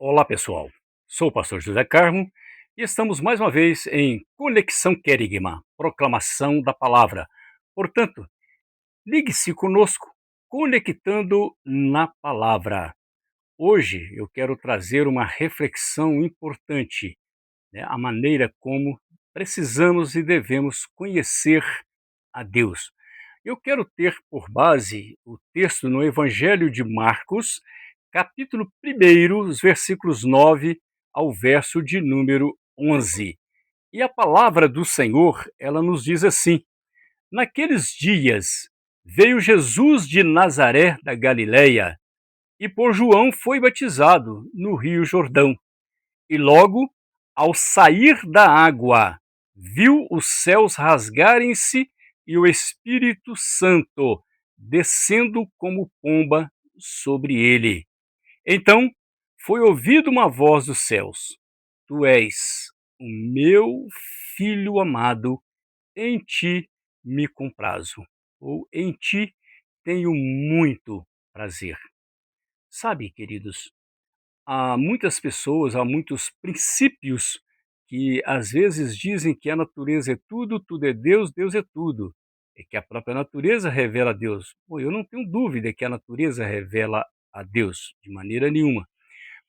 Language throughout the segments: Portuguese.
Olá, pessoal. Sou o pastor José Carmo e estamos mais uma vez em Conexão Querigma, proclamação da palavra. Portanto, ligue-se conosco, conectando na palavra. Hoje eu quero trazer uma reflexão importante, né? A maneira como precisamos e devemos conhecer a Deus. Eu quero ter por base o texto no Evangelho de Marcos, capítulo 1, os versículos 9 ao verso de número 11. E a palavra do Senhor, ela nos diz assim: Naqueles dias veio Jesus de Nazaré da Galileia e por João foi batizado no Rio Jordão. E logo, ao sair da água, viu os céus rasgarem-se e o Espírito Santo descendo como pomba sobre ele. Então foi ouvida uma voz dos céus: Tu és o meu filho amado, em ti me comprazo, ou em ti tenho muito prazer. Sabe, queridos, há muitas pessoas, há muitos princípios que às vezes dizem que a natureza é tudo, tudo é Deus, Deus é tudo. É que a própria natureza revela a Deus. Bom, eu não tenho dúvida que a natureza revela a Deus, de maneira nenhuma.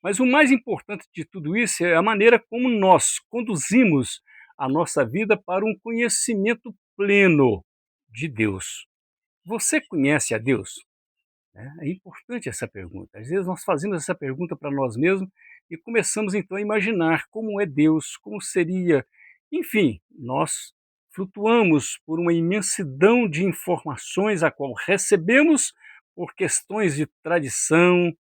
Mas o mais importante de tudo isso é a maneira como nós conduzimos a nossa vida para um conhecimento pleno de Deus. Você conhece a Deus? Né? É importante essa pergunta. Às vezes nós fazemos essa pergunta para nós mesmos e começamos então a imaginar como é Deus, como seria. Enfim, nós flutuamos por uma imensidão de informações a qual recebemos por questões de tradição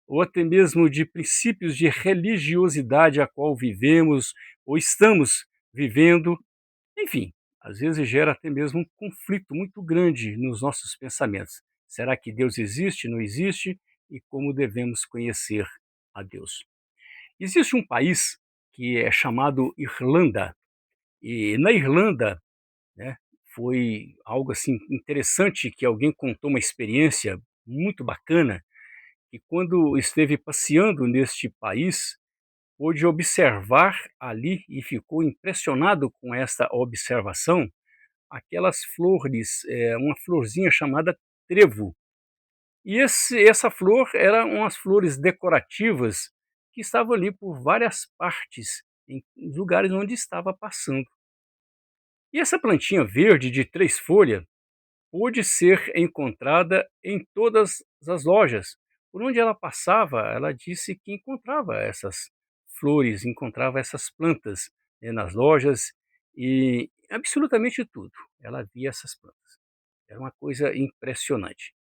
ou até mesmo de princípios de religiosidade a qual vivemos ou estamos vivendo. Enfim, às vezes gera até mesmo um conflito muito grande nos nossos pensamentos. Será que Deus existe, não existe? E como devemos conhecer a Deus? Existe um país que é chamado Irlanda, e na Irlanda, né, foi algo assim interessante que alguém contou uma experiência muito bacana, que quando esteve passeando neste país, pôde observar ali e ficou impressionado com esta observação aquelas flores, uma florzinha chamada trevo. E essa flor era umas flores decorativas que estavam ali por várias partes, em lugares onde estava passando. E essa plantinha verde de 3 folhas pôde ser encontrada em todas as lojas. Por onde ela passava, ela disse que encontrava essas flores, encontrava essas plantas, né, nas lojas e absolutamente tudo. Ela via essas plantas. Era uma coisa impressionante.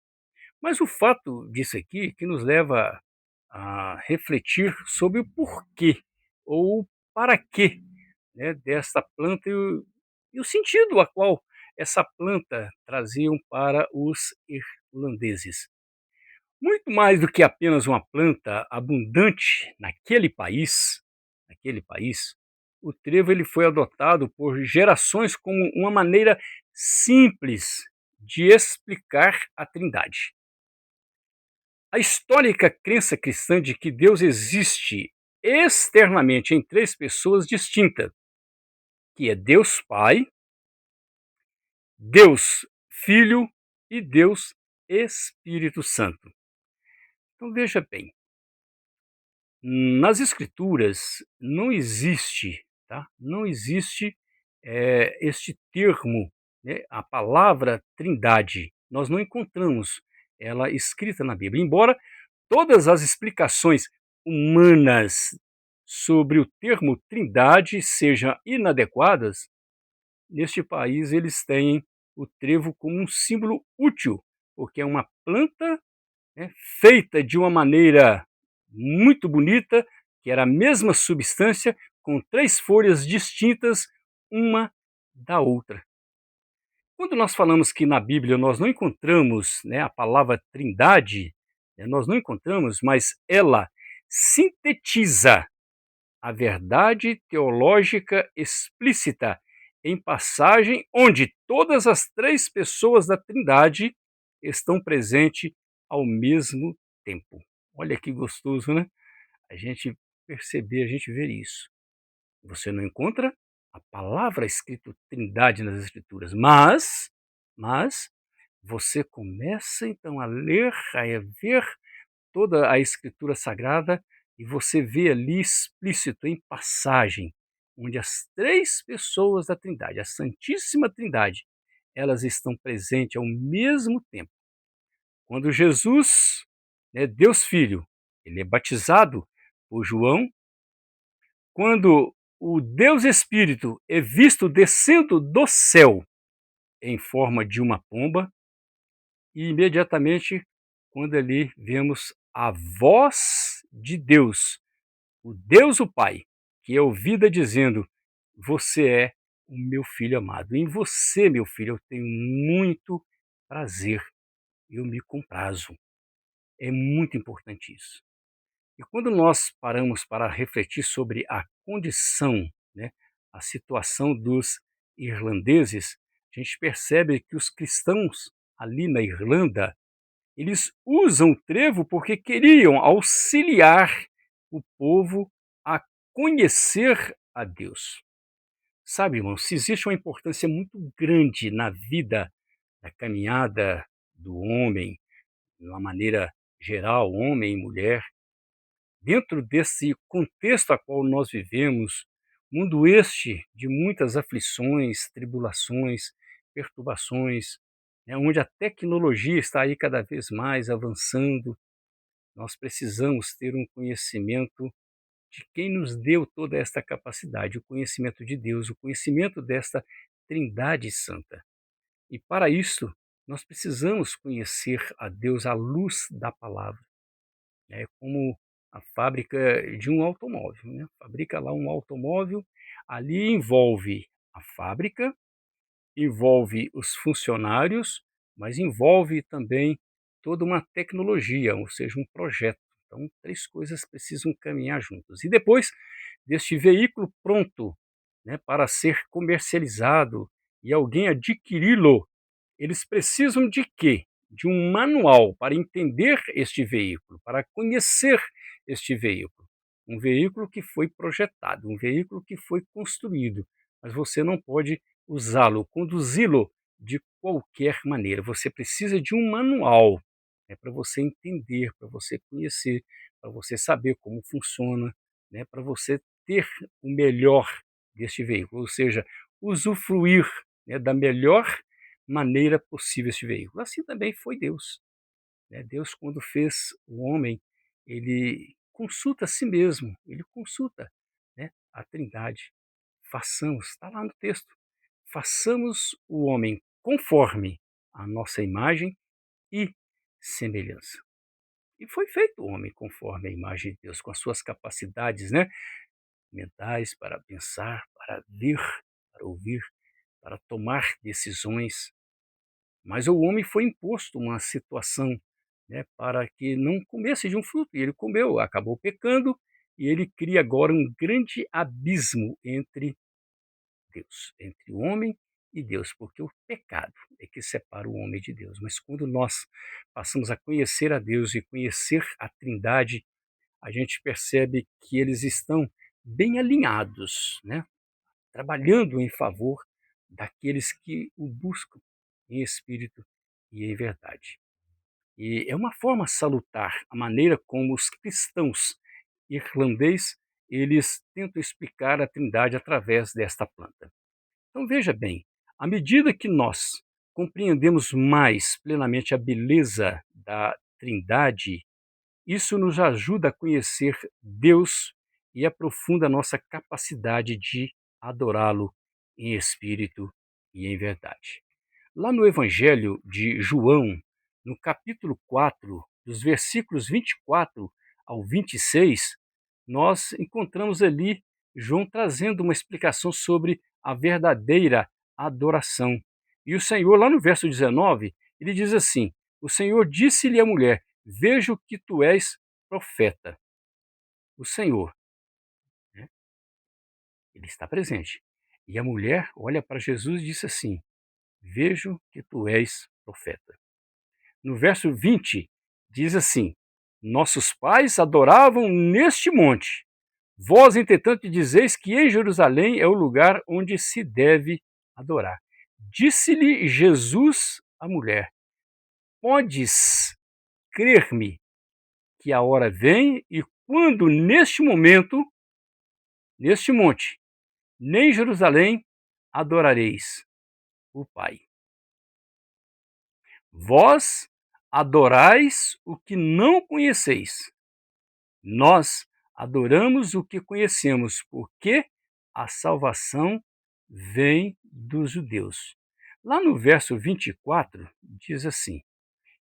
Mas o fato disso aqui que nos leva a refletir sobre o porquê ou para quê, né, desta planta e o sentido a qual essa planta traziam para os irlandeses. Muito mais do que apenas uma planta abundante naquele país, o trevo ele foi adotado por gerações como uma maneira simples de explicar a Trindade. A histórica crença cristã de que Deus existe externamente em 3 pessoas distintas, que é Deus Pai, Deus Filho e Deus Espírito Santo. Então veja bem, nas escrituras não existe, tá? Não existe este termo, né, a palavra Trindade. Nós não encontramos ela escrita na Bíblia, embora todas as explicações humanas sobre o termo Trindade sejam inadequadas. Neste país eles têm o trevo como um símbolo útil, porque é uma planta, né, feita de uma maneira muito bonita, que era a mesma substância, com 3 folhas distintas uma da outra. Quando nós falamos que na Bíblia nós não encontramos, né, a palavra Trindade, nós não encontramos, mas ela sintetiza a verdade teológica explícita em passagem onde todas as 3 pessoas da Trindade estão presentes ao mesmo tempo. Olha que gostoso, né? a gente perceber, a gente ver isso. Você não encontra a palavra escrito Trindade nas Escrituras, mas você começa então a ler, a ver toda a Escritura Sagrada e você vê ali explícito em passagem, onde as três pessoas da Trindade, a Santíssima Trindade, elas estão presentes ao mesmo tempo. Quando Jesus, né, Deus Filho, ele é batizado por João, quando o Deus Espírito é visto descendo do céu em forma de uma pomba, e imediatamente, quando ali vemos a voz de Deus, o Deus o Pai, que é ouvida dizendo: Você é o meu filho amado. Em você, meu filho, eu tenho muito prazer, eu me comprazo. É muito importante isso. E quando nós paramos para refletir sobre a condição, né, a situação dos irlandeses, a gente percebe que os cristãos ali na Irlanda, eles usam o trevo porque queriam auxiliar o povo a conhecer a Deus. Sabe, irmão, se existe uma importância muito grande na vida, da caminhada do homem, de uma maneira geral, homem e mulher, dentro desse contexto a qual nós vivemos, mundo este de muitas aflições, tribulações, perturbações, né, onde a tecnologia está aí cada vez mais avançando, nós precisamos ter um conhecimento de quem nos deu toda esta capacidade, o conhecimento de Deus, o conhecimento desta Trindade Santa. E para isso, nós precisamos conhecer a Deus à luz da palavra. É como a fábrica de um automóvel, né? Fabrica lá um automóvel, ali envolve a fábrica, envolve os funcionários, mas envolve também toda uma tecnologia, ou seja, um projeto. Então, três coisas precisam caminhar juntas. E depois deste veículo pronto, né, para ser comercializado e alguém adquiri-lo, eles precisam de quê? De um manual para entender este veículo, para conhecer este veículo. Um veículo que foi projetado, um veículo que foi construído, mas você não pode usá-lo, conduzi-lo de qualquer maneira. Você precisa de um manual, né, para você entender, para você conhecer, para você saber como funciona, né, para você ter o melhor deste veículo, ou seja, usufruir, né, da melhor maneira possível este veículo. Assim também foi Deus, né? Deus, quando fez o homem, ele consulta a si mesmo, ele consulta, né, a Trindade. Façamos, está lá no texto, façamos o homem conforme a nossa imagem e semelhança. E foi feito o homem conforme a imagem de Deus, com as suas capacidades, né, mentais para pensar, para ver, para ouvir, para tomar decisões. Mas o homem foi imposto uma situação, né, para que não comesse de um fruto, e ele comeu, acabou pecando, e ele cria agora um grande abismo entre Deus, entre o homem e Deus, porque o pecado é que separa o homem de Deus. Mas quando nós passamos a conhecer a Deus e conhecer a Trindade, a gente percebe que eles estão bem alinhados, né? Trabalhando em favor daqueles que o buscam em espírito e em verdade. E é uma forma salutar a maneira como os cristãos irlandeses eles tentam explicar a Trindade através desta planta. Então veja bem, à medida que nós compreendemos mais plenamente a beleza da Trindade, isso nos ajuda a conhecer Deus e aprofunda a nossa capacidade de adorá-lo em espírito e em verdade. Lá no Evangelho de João, no capítulo 4, dos versículos 24 ao 26, nós encontramos ali João trazendo uma explicação sobre a verdadeira adoração. E o Senhor, lá no verso 19, ele diz assim: O Senhor disse-lhe à mulher: Vejo que tu és profeta. O Senhor, né, ele está presente. E a mulher olha para Jesus e disse assim: Vejo que tu és profeta. No verso 20, diz assim: Nossos pais adoravam neste monte. Vós, entretanto, dizeis que em Jerusalém é o lugar onde se deve adorar. Disse-lhe Jesus à mulher: Podes crer-me que a hora vem e quando neste momento, neste monte, nem em Jerusalém adorareis o Pai. Vós adorais o que não conheceis. Nós adoramos o que conhecemos, porque a salvação vem dos judeus. Lá no verso 24, diz assim: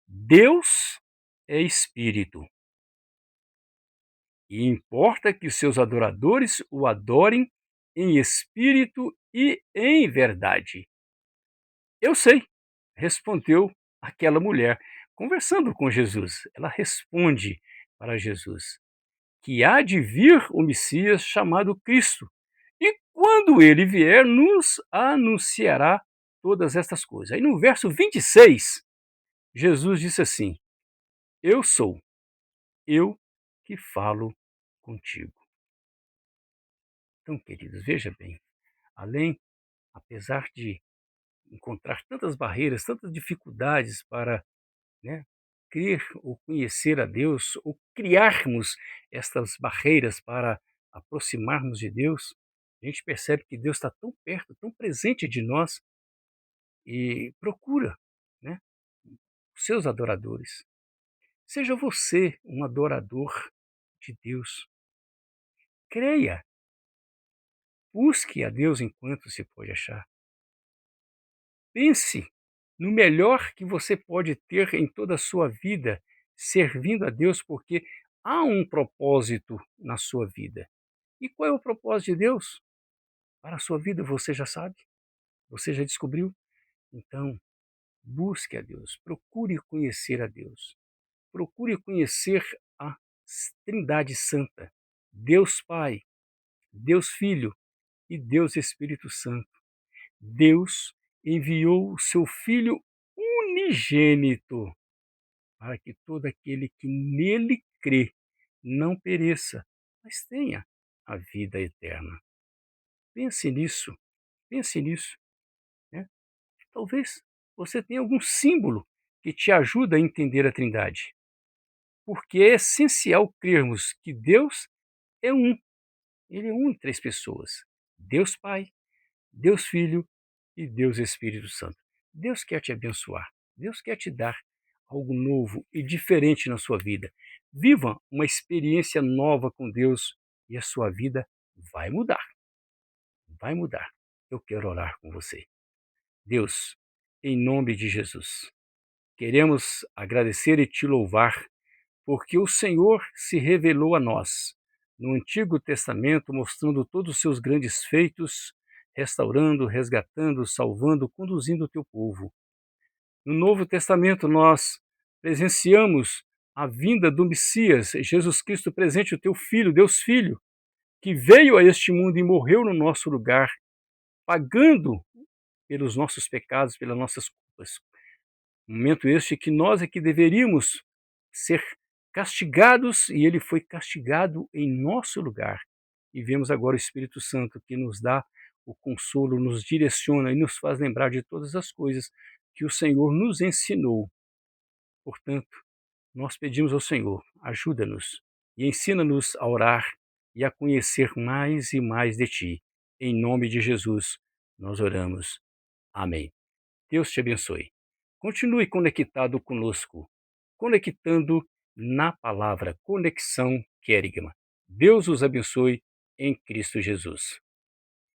Deus é espírito, e importa que os seus adoradores o adorem em espírito e em verdade. Eu sei, respondeu aquela mulher, conversando com Jesus. Ela responde para Jesus que há de vir o Messias chamado Cristo. E quando ele vier, nos anunciará todas estas coisas. Aí no verso 26, Jesus disse assim: Eu sou, eu que falo contigo. Então, queridos, veja bem, além, apesar de encontrar tantas barreiras, tantas dificuldades para, né, crer ou conhecer a Deus, ou criarmos estas barreiras para aproximarmos de Deus, a gente percebe que Deus está tão perto, tão presente de nós e procura, né, os seus adoradores. Seja você um adorador de Deus. Creia, busque a Deus enquanto se pode achar. Pense no melhor que você pode ter em toda a sua vida, servindo a Deus, porque há um propósito na sua vida. E qual é o propósito de Deus para a sua vida? Você já sabe? Você já descobriu? Então, busque a Deus, procure conhecer a Deus, procure conhecer a Trindade Santa, Deus Pai, Deus Filho e Deus Espírito Santo. Deus enviou o seu Filho unigênito para que todo aquele que nele crê não pereça, mas tenha a vida eterna. Pense nisso, pense nisso, né? Talvez você tenha algum símbolo que te ajuda a entender a Trindade, porque é essencial crermos que Deus é um, ele é um em três pessoas: Deus Pai, Deus Filho e Deus Espírito Santo. Deus quer te abençoar, Deus quer te dar algo novo e diferente na sua vida. Viva uma experiência nova com Deus e a sua vida vai mudar, vai mudar. Eu quero orar com você. Deus, em nome de Jesus, queremos agradecer e te louvar, porque o Senhor se revelou a nós no Antigo Testamento, mostrando todos os seus grandes feitos, restaurando, resgatando, salvando, conduzindo o teu povo. No Novo Testamento, nós presenciamos a vinda do Messias, Jesus Cristo presente, o teu Filho, Deus Filho, que veio a este mundo e morreu no nosso lugar, pagando pelos nossos pecados, pelas nossas culpas. Momento este que nós é que deveríamos ser castigados e ele foi castigado em nosso lugar. E vemos agora o Espírito Santo que nos dá o consolo, nos direciona e nos faz lembrar de todas as coisas que o Senhor nos ensinou. Portanto, nós pedimos ao Senhor, ajuda-nos e ensina-nos a orar e a conhecer mais e mais de Ti. Em nome de Jesus, nós oramos. Amém. Deus te abençoe. Continue conectado conosco, conectando na palavra Conexão Querigma. Deus os abençoe em Cristo Jesus.